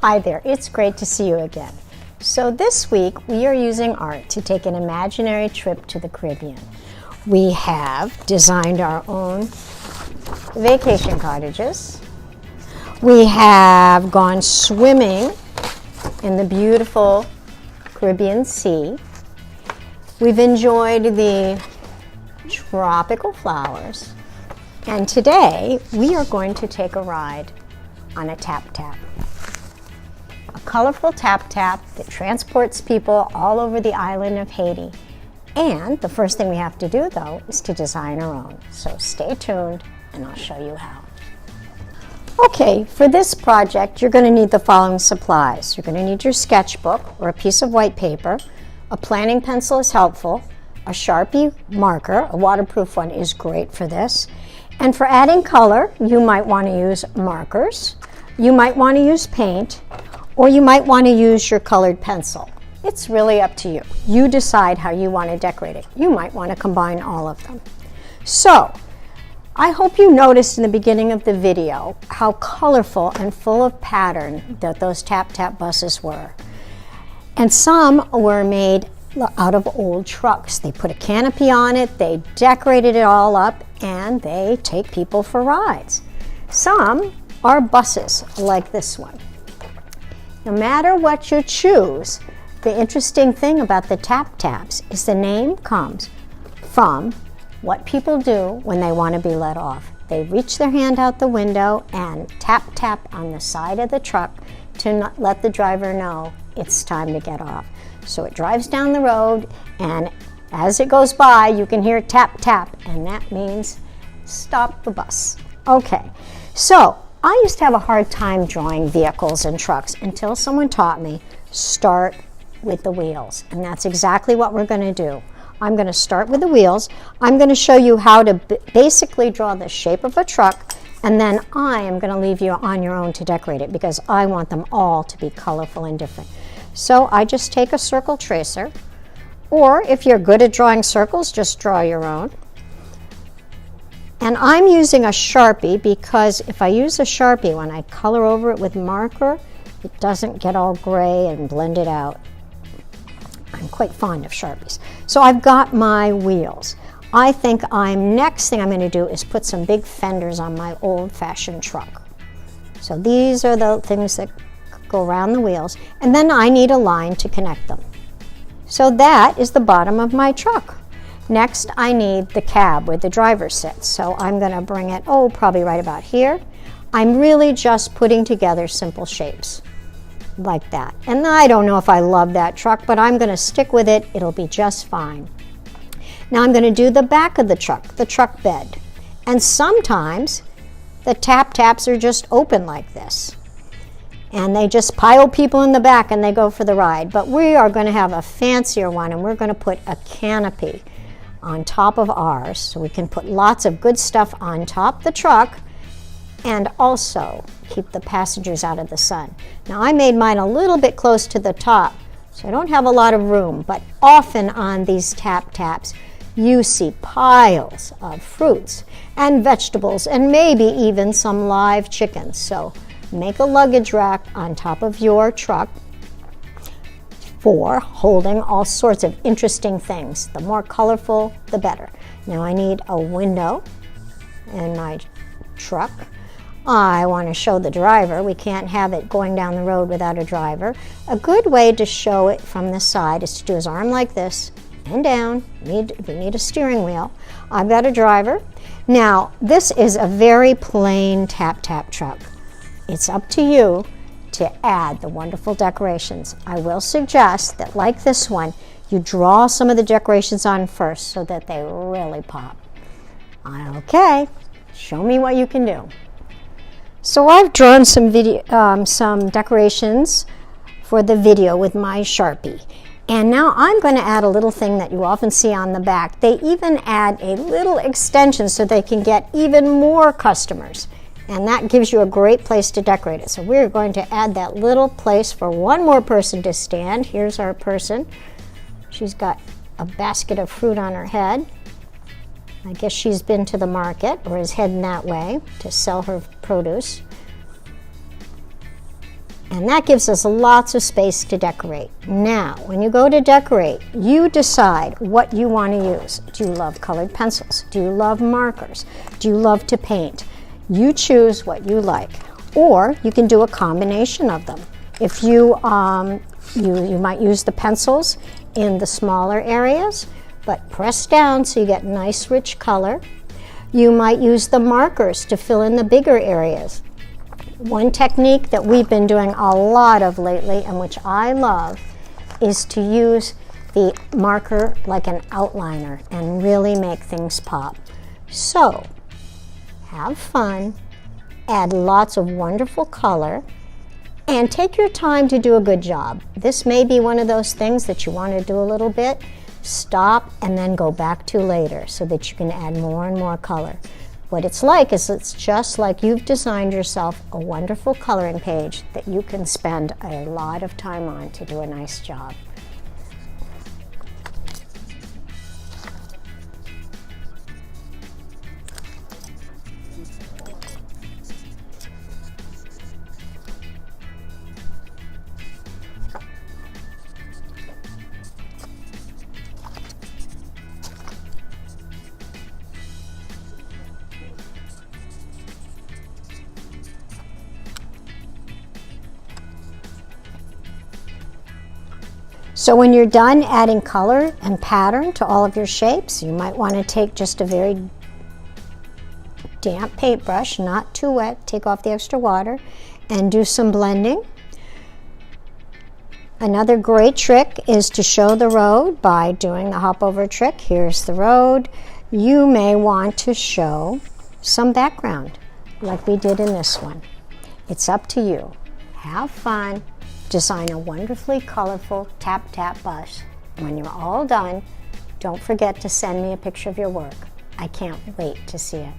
Hi there, it's great to see you again. So this week we are using art to take an imaginary trip to the Caribbean. We have designed our own vacation cottages. We have gone swimming in the beautiful Caribbean Sea. We've enjoyed the tropical flowers. And today we are going to take a ride on a tap-tap. A colorful tap-tap that transports people all over the island of Haiti. And the first thing we have to do, though, is to design our own. So stay tuned and I'll show you how. Okay, for this project, you're going to need the following supplies. You're going to need your sketchbook or a piece of white paper. A planning pencil is helpful. A Sharpie marker, a waterproof one, is great for this. And for adding color, you might want to use markers. You might want to use paint, or you might want to use your colored pencil. It's really up to you. You decide how you want to decorate it. You might want to combine all of them. So, I hope you noticed in the beginning of the video how colorful and full of pattern that those tap-tap buses were. And some were made out of old trucks. They put a canopy on it, they decorated it all up, and they take people for rides. Some are buses like this one. No matter what you choose, the interesting thing about the tap-taps is the name comes from what people do when they want to be let off. They reach their hand out the window and tap-tap on the side of the truck to not let the driver know it's time to get off. So it drives down the road, and as it goes by, you can hear tap-tap, and that means stop the bus. Okay, so I used to have a hard time drawing vehicles and trucks until someone taught me, start with the wheels. And that's exactly what we're going to do. I'm going to start with the wheels. I'm going to show you how to basically draw the shape of a truck, and then I am going to leave you on your own to decorate it because I want them all to be colorful and different. So I just take a circle tracer, or if you're good at drawing circles, just draw your own. And I'm using a Sharpie because if I use a Sharpie, when I color over it with marker, it doesn't get all gray and blended out. I'm quite fond of Sharpies. So I've got my wheels. I think next thing I'm going to do is put some big fenders on my old-fashioned truck. So these are the things that go around the wheels, and then I need a line to connect them. So that is the bottom of my truck. Next, I need the cab where the driver sits. So I'm going to bring it, probably right about here. I'm really just putting together simple shapes like that. And I don't know if I love that truck, but I'm going to stick with it. It'll be just fine. Now I'm going to do the back of the truck bed. And sometimes the tap-taps are just open like this. And they just pile people in the back and they go for the ride. But we are going to have a fancier one, and we're going to put a canopy on top of ours, so we can put lots of good stuff on top the truck and also keep the passengers out of the sun. Now I made mine a little bit close to the top, so I don't have a lot of room, but often on these tap-taps you see piles of fruits and vegetables and maybe even some live chickens. So make a luggage rack on top of your truck for holding all sorts of interesting things. The more colorful, the better. Now I need a window in my truck. I want to show the driver. We can't have it going down the road without a driver. A good way to show it from the side is to do his arm like this and down. We need a steering wheel. I've got a driver. Now this is a very plain tap-tap truck. It's up to you to add the wonderful decorations. I will suggest that, like this one, you draw some of the decorations on first so that they really pop. Okay, show me what you can do. So I've drawn some decorations for the video with my Sharpie. And now I'm going to add a little thing that you often see on the back. They even add a little extension so they can get even more customers. And that gives you a great place to decorate it. So we're going to add that little place for one more person to stand. Here's our person. She's got a basket of fruit on her head. I guess she's been to the market or is heading that way to sell her produce. And that gives us lots of space to decorate. Now, when you go to decorate, you decide what you want to use. Do you love colored pencils? Do you love markers? Do you love to paint? You choose what you like. Or you can do a combination of them. If you might use the pencils in the smaller areas, but press down so you get nice rich color. You might use the markers to fill in the bigger areas. One technique that we've been doing a lot of lately, and which I love, is to use the marker like an outliner and really make things pop. So, have fun, add lots of wonderful color, and take your time to do a good job. This may be one of those things that you want to do a little bit, stop, and then go back to later so that you can add more and more color. What it's like is it's just like you've designed yourself a wonderful coloring page that you can spend a lot of time on to do a nice job. So when you're done adding color and pattern to all of your shapes, you might want to take just a very damp paintbrush, not too wet, take off the extra water, and do some blending. Another great trick is to show the road by doing the hop over trick. Here's the road. You may want to show some background, like we did in this one. It's up to you. Have fun. Design a wonderfully colorful Tap Tap bus. When you're all done, don't forget to send me a picture of your work. I can't wait to see it.